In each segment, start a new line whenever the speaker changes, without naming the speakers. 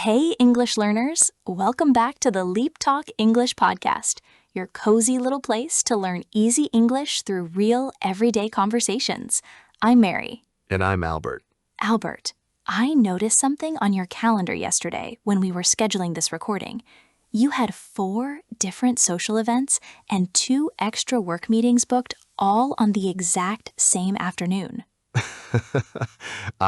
Hey, English learners! Welcome back to the LeapTalk English Podcast, your cozy little place to learn easy English through real, everyday conversations. I'm Mary.
And I'm Albert.
Albert, I noticed something on your calendar yesterday when we were scheduling this recording. You had 4 different social events and 2 extra work meetings booked all on the exact same afternoon.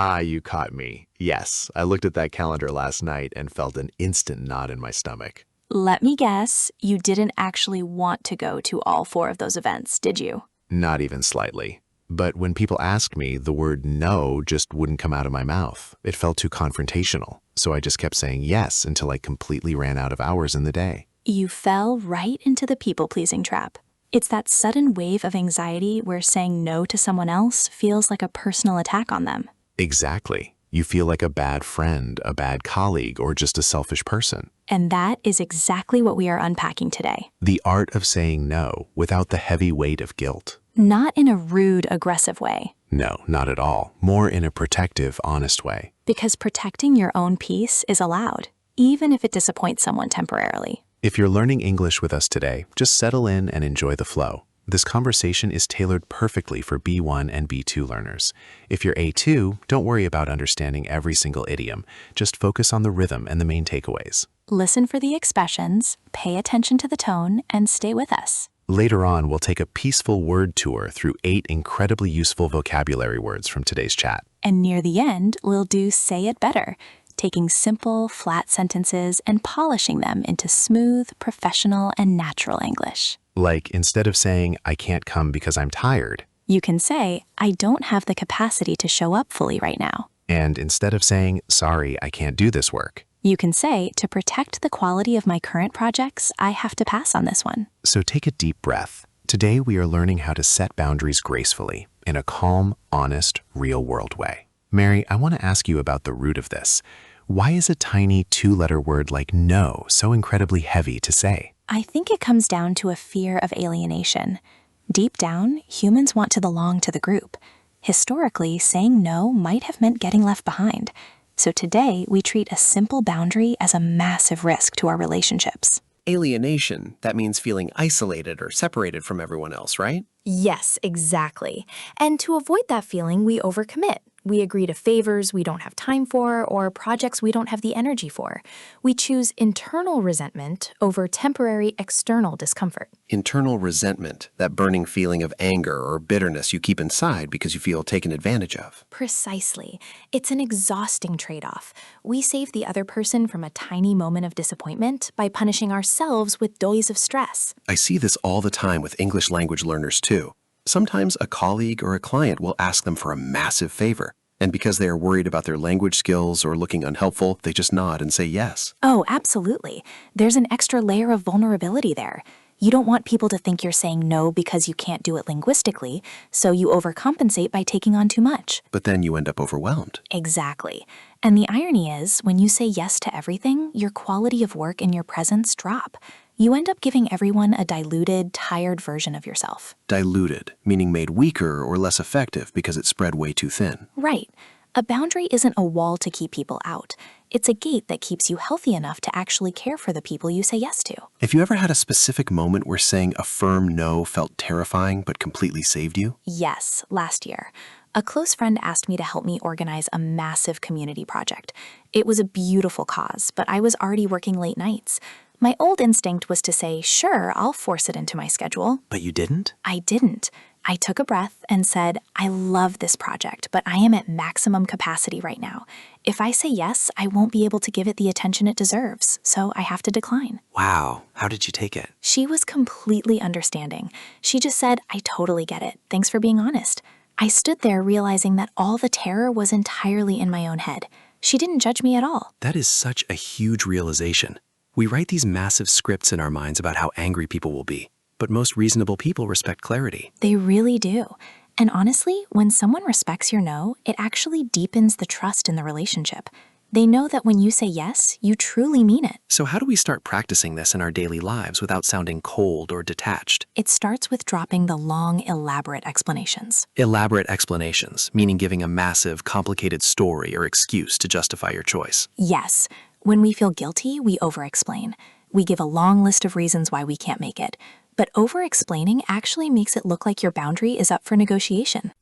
You caught me. Yes, I looked at that calendar last night and felt an instant knot in my stomach.
Let me guess, you didn't actually want to go to all 4 of those events, did you?
Not even slightly. But when people asked me, the word no just wouldn't come out of my mouth. It felt too confrontational, so I just kept saying yes until I completely ran out of hours in the day.
You fell right into the people-pleasing trap. It's that sudden wave of anxiety where saying no to someone else feels like a personal attack on them.
Exactly. You feel like a bad friend, a bad colleague, or just a selfish person.
And that is exactly what we are unpacking today.
The art of saying no without the heavy weight of guilt.
Not in a rude, aggressive way.
No, not at all. More in a protective, honest way.
Because protecting your own peace is allowed, even if it disappoints someone temporarily.
If you're learning English with us today, just settle in and enjoy the flow. This conversation is tailored perfectly for B1 and B2 learners. If you're A2, don't worry about understanding every single idiom. Just focus on the rhythm and the main takeaways.
Listen for the expressions, pay attention to the tone, and stay with us.
Later on, we'll take a peaceful word tour through 8 incredibly useful vocabulary words from today's chat.
And near the end, we'll do Say It Better, taking simple, flat sentences and polishing them into smooth, professional, and natural English.
Like, instead of saying, I can't come because I'm tired,
You can say, I don't have the capacity to show up fully right now.
and instead of saying, sorry, I can't do this work.
You can say, to protect the quality of my current projects, I have to pass on this one.
So take a deep breath. Today, we are learning how to set boundaries gracefully in a calm, honest, real-world way. Mary, I want to ask you about the root of this. Why is a tiny 2-letter word like no so incredibly heavy to say?
I think it comes down to a fear of alienation. Deep down, humans want to belong to the group. Historically, saying no might have meant getting left behind. So today, we treat a simple boundary as a massive risk to our relationships.
Alienation, that means feeling isolated or separated from everyone else, right?
Yes, exactly. And to avoid that feeling, we overcommit. We agree to favors we don't have time for or projects we don't have the energy for. We choose internal resentment over temporary external discomfort.
Internal resentment, that burning feeling of anger or bitterness you keep inside because you feel taken advantage of.
Precisely. It's an exhausting trade-off. We save the other person from a tiny moment of disappointment by punishing ourselves with days of stress.
I see this all the time with English language learners too. Sometimes a colleague or a client will ask them for a massive favor, and because they are worried about their language skills or looking unhelpful, they just nod and say yes.
Oh, absolutely. There's an extra layer of vulnerability there. You don't want people to think you're saying no because you can't do it linguistically, so you overcompensate by taking on too much.
But then you end up overwhelmed.
Exactly. And the irony is, when you say yes to everything, your quality of work and your presence drop. You end up giving everyone a diluted, tired version of yourself.
Diluted, meaning made weaker or less effective because it spread way too thin.
Right. A boundary isn't a wall to keep people out. It's a gate that keeps you healthy enough to actually care for the people you say yes to.
Have you ever had a specific moment where saying a firm no felt terrifying but completely saved you?
Yes, last year. A close friend asked me to help me organize a massive community project. It was a beautiful cause, but I was already working late nights. My old instinct was to say, sure, I'll force it into my schedule.
But you didn't?
I didn't. I took a breath and said, I love this project, but I am at maximum capacity right now. If I say yes, I won't be able to give it the attention it deserves, so I have to decline.
Wow, how did you take it?
She was completely understanding. She just said, I totally get it. Thanks for being honest. I stood there realizing that all the terror was entirely in my own head. She didn't judge me at all.
That is such a huge realization. We write these massive scripts in our minds about how angry people will be, but most reasonable people respect clarity.
They really do. And honestly, when someone respects your no, it actually deepens the trust in the relationship. They know that when you say yes, you truly mean it.
So how do we start practicing this in our daily lives without sounding cold or detached?
It starts with dropping the long, elaborate explanations.
Elaborate explanations, meaning giving a massive, complicated story or excuse to justify your choice.
Yes. When we feel guilty, we over-explain. We give a long list of reasons why we can't make it. But over-explaining actually makes it look like your boundary is up for negotiation.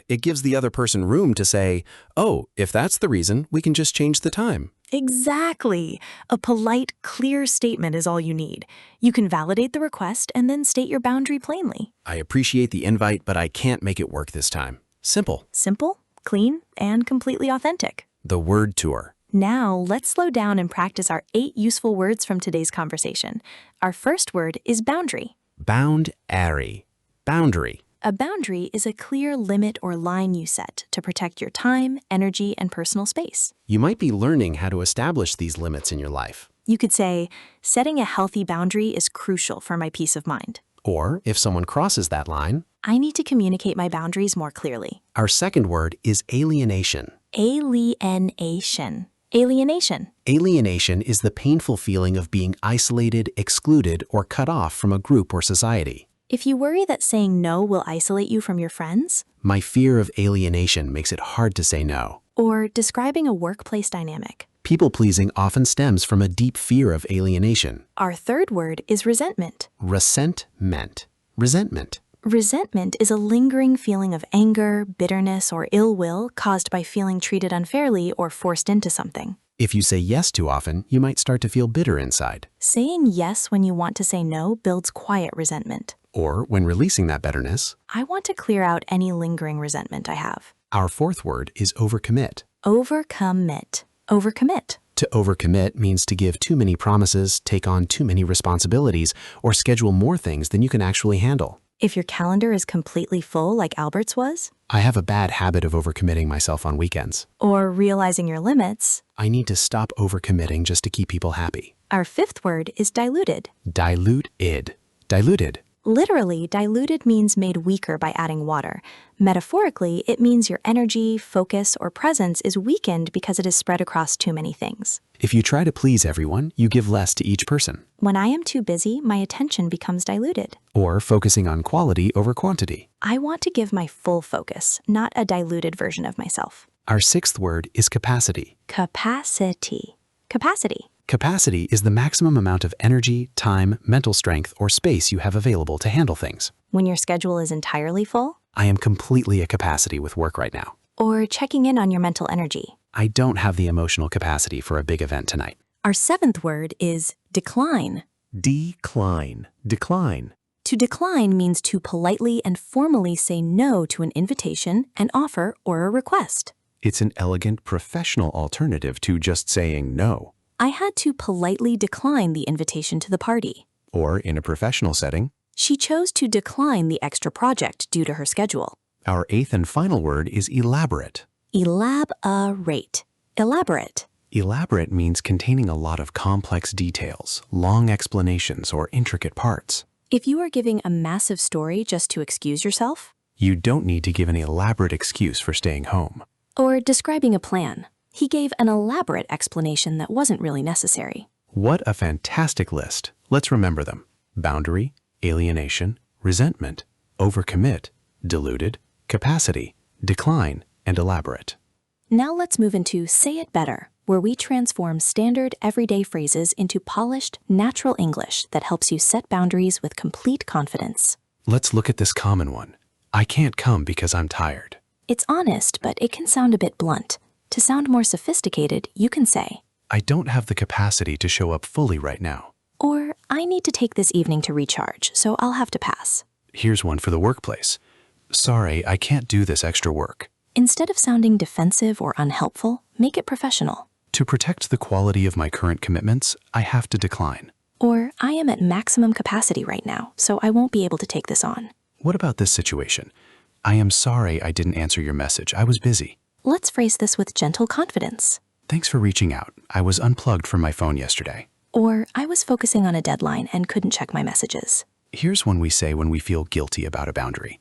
It gives the other person room to say, oh, if that's the reason, we can just change the time.
Exactly. A polite, clear statement is all you need. You can validate the request and then state your boundary plainly.
I appreciate the invite, but I can't make it work this time. Simple.
Simple, clean, and completely authentic.
The word tour.
Now, let's slow down and practice our 8 useful words from today's conversation. Our first word is boundary.
Boundary. Boundary.
A boundary is a clear limit or line you set to protect your time, energy, and personal space.
You might be learning how to establish these limits in your life.
You could say, setting a healthy boundary is crucial for my peace of mind.
Or, if someone crosses that line,
I need to communicate my boundaries more clearly.
our second word is alienation.
Alienation. Alienation.
Alienation is the painful feeling of being isolated, excluded, or cut off from a group or society.
If you worry that saying no will isolate you from your friends,
My fear of alienation makes it hard to say no.
or describing a workplace dynamic,
People-pleasing often stems from a deep fear of alienation.
our third word is resentment.
Resentment. Resentment.
Resentment is a lingering feeling of anger, bitterness, or ill will caused by feeling treated unfairly or forced into something.
If you say yes too often, you might start to feel bitter inside.
Saying yes when you want to say no builds quiet resentment.
Or, when releasing that bitterness,
I want to clear out any lingering resentment I have.
our fourth word is overcommit.
Overcommit. Overcommit.
To overcommit means to give too many promises, take on too many responsibilities, or schedule more things than you can actually handle.
If your calendar is completely full like Albert's was,
I have a bad habit of overcommitting myself on weekends.
or realizing your limits,
I need to stop overcommitting just to keep people happy.
our fifth word is diluted.
Diluted. Diluted.
Literally, diluted means made weaker by adding water. Metaphorically, it means your energy, focus, or presence is weakened because it is spread across too many things.
If you try to please everyone, you give less to each person.
When I am too busy, my attention becomes diluted.
Or focusing on quality over quantity.
I want to give my full focus, not a diluted version of myself.
Our sixth word is capacity.
Capacity. Capacity.
Capacity is the maximum amount of energy, time, mental strength, or space you have available to handle things.
When your schedule is entirely full,
I am completely at capacity with work right now.
or checking in on your mental energy.
I don't have the emotional capacity for a big event tonight.
Our seventh word is decline.
Decline. Decline.
To decline means to politely and formally say no to an invitation, an offer, or a request.
It's an elegant, professional alternative to just saying no.
I had to politely decline the invitation to the party.
Or in a professional setting,
She chose to decline the extra project due to her schedule.
our eighth and final word is elaborate.
Elaborate. Elaborate.
Elaborate means containing a lot of complex details, long explanations, or intricate parts.
If you are giving a massive story just to excuse yourself,
You don't need to give an elaborate excuse for staying home.
or describing a plan, he gave an elaborate explanation that wasn't really necessary.
What a fantastic list. Let's remember them. Boundary, alienation, resentment, overcommit, diluted, capacity, decline, and elaborate.
Now let's move into Say It Better, where we transform standard everyday phrases into polished, natural English that helps you set boundaries with complete confidence.
Let's look at this common one. I can't come because I'm tired.
It's honest, but it can sound a bit blunt. To sound more sophisticated, you can say,
I don't have the capacity to show up fully right now.
or I need to take this evening to recharge, so I'll have to pass.
Here's one for the workplace. Sorry, I can't do this extra work.
Instead of sounding defensive or unhelpful, make it professional.
To protect the quality of my current commitments, I have to decline.
Or I am at maximum capacity right now, so I won't be able to take this on.
What about this situation? I am sorry I didn't answer your message. I was busy.
Let's phrase this with gentle confidence.
Thanks for reaching out. I was unplugged from my phone yesterday.
Or I was focusing on a deadline and couldn't check my messages.
Here's one we say when we feel guilty about a boundary.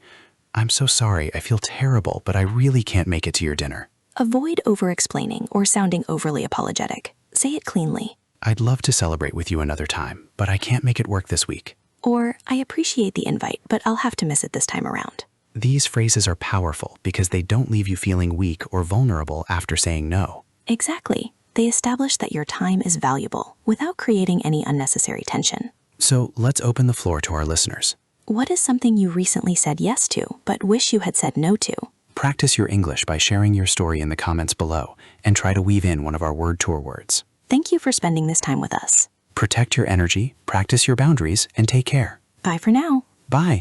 I'm so sorry. I feel terrible, but I really can't make it to your dinner.
Avoid over-explaining or sounding overly apologetic. Say it cleanly.
I'd love to celebrate with you another time, but I can't make it work this week.
Or I appreciate the invite, but I'll have to miss it this time around.
These phrases are powerful because they don't leave you feeling weak or vulnerable after saying no.
Exactly.
They establish that your time is valuable without creating any unnecessary tension.
So let's open the floor to our listeners.
What is something you recently said yes to, but wish you had said no to?
Practice your English by sharing your story in the comments below and try to weave in one of our word tour words.
Thank you for spending this time with us.
Protect your energy, practice your boundaries, and take care.
Bye for now.
Bye.